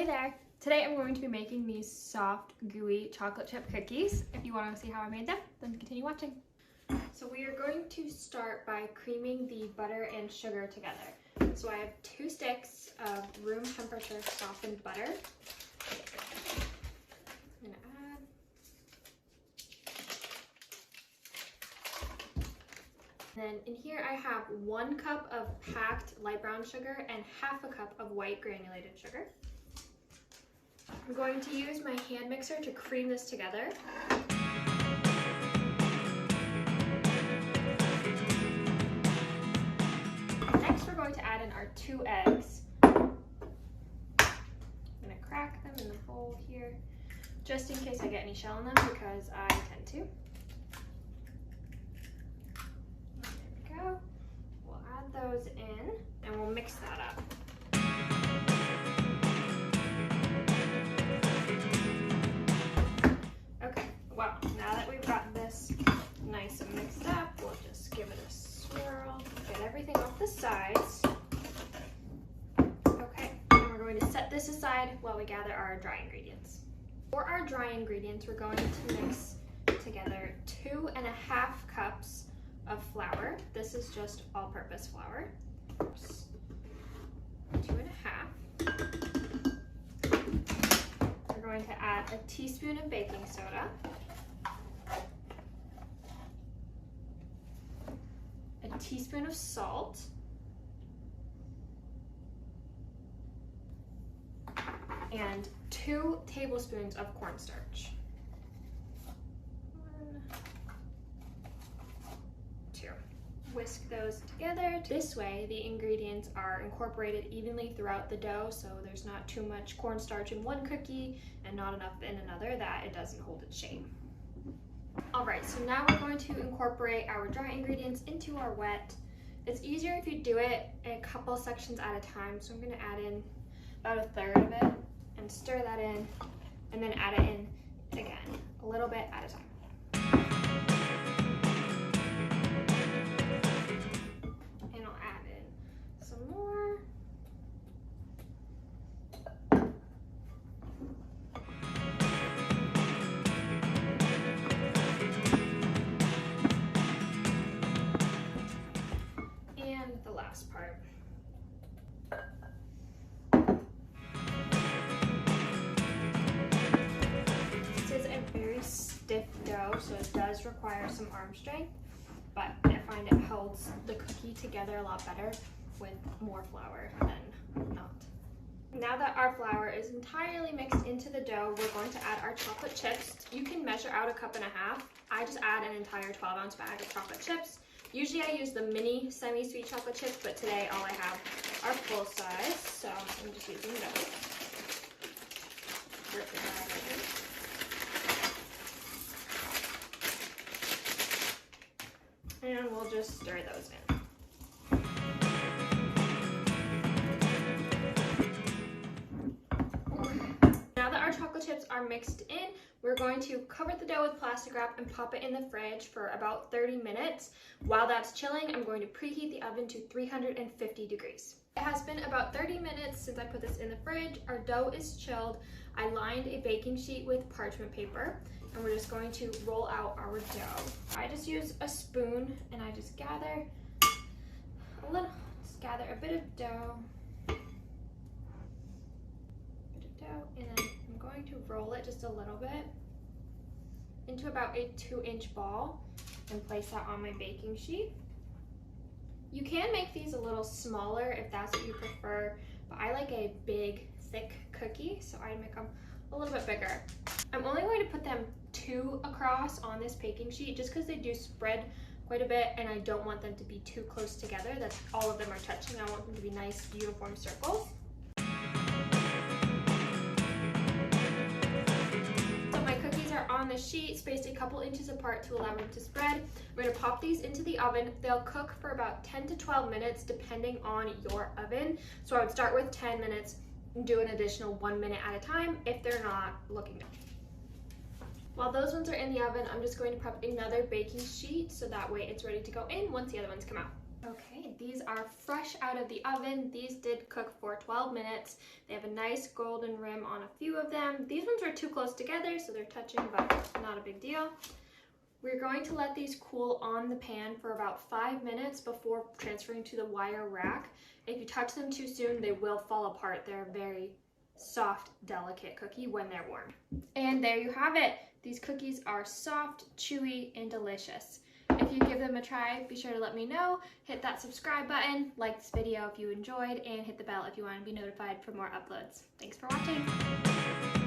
there! Today I'm going to be making these soft, gooey chocolate chip cookies. If you want to see how I made them, then continue watching. So we are going to start by creaming the butter and sugar together. So I have 2 sticks of room temperature softened butter. I'm going to add. And then in here I have 1 cup of packed light brown sugar and half a cup of white granulated sugar. I'm going to use my hand mixer to cream this together. Next we're going to add in our 2 eggs. I'm going to crack them in the bowl here, just in case I get any shell in them, because I tend to. There we go. We'll add those in and we'll mix that up. Well, now that we've got this nice and mixed up, we'll just give it a swirl, get everything off the sides. Okay, and we're going to set this aside while we gather our dry ingredients. For our dry ingredients, we're going to mix together 2.5 cups of flour. This is just all-purpose flour. 2.5. We're going to add a teaspoon of baking soda. A teaspoon of salt, and 2 tablespoons of cornstarch. 1, 2. Whisk those together. This way the ingredients are incorporated evenly throughout the dough, so there's not too much cornstarch in one cookie and not enough in another, that it doesn't hold its shape. Alright, so now we're going to incorporate our dry ingredients into our wet. It's easier if you do it a couple sections at a time, so I'm going to add in about 1/3 of it and stir that in, and then add it in again, a little bit at a time. And I'll add in some more. The last part. This is a very stiff dough, so it does require some arm strength, but I find it holds the cookie together a lot better with more flour than not. Now that our flour is entirely mixed into the dough, we're going to add our chocolate chips. You can measure out 1.5 cups. I just add an entire 12-ounce bag of chocolate chips. Usually I use the mini semi-sweet chocolate chips, but today all I have are full size, so I'm just using those. And we'll just stir those in. Now that our chocolate chips are mixed in, we're going to cover the dough with plastic wrap and pop it in the fridge for about 30 minutes. While that's chilling, I'm going to preheat the oven to 350 degrees. It has been about 30 minutes since I put this in the fridge. Our dough is chilled. I lined a baking sheet with parchment paper, and we're just going to roll out our dough. I just use a spoon and I just gather a bit of dough, and then I'm going to roll it just a little bit into about a 2-inch ball and place that on my baking sheet. You can make these a little smaller if that's what you prefer, but I like a big, thick cookie, so I make them a little bit bigger. I'm only going to put them 2 across on this baking sheet just because they do spread quite a bit, and I don't want them to be too close together that all of them are touching. I want them to be nice, uniform circles. On the sheet, spaced a couple inches apart to allow them to spread. We're going to pop these into the oven. They'll cook for about 10 to 12 minutes depending on your oven. So I would start with 10 minutes and do an additional 1 minute at a time if they're not looking good. While those ones are in the oven, I'm just going to prep another baking sheet so that way it's ready to go in once the other ones come out. Okay, these are fresh out of the oven. These did cook for 12 minutes. They have a nice golden rim on a few of them. These ones are too close together, so they're touching, but not a big deal. We're going to let these cool on the pan for about 5 minutes before transferring to the wire rack. If you touch them too soon, they will fall apart. They're a very soft, delicate cookie when they're warm. And there you have it. These cookies are soft, chewy, and delicious. If you give them a try, be sure to let me know. Hit that subscribe button, like this video if you enjoyed, and hit the bell if you want to be notified for more uploads. Thanks for watching.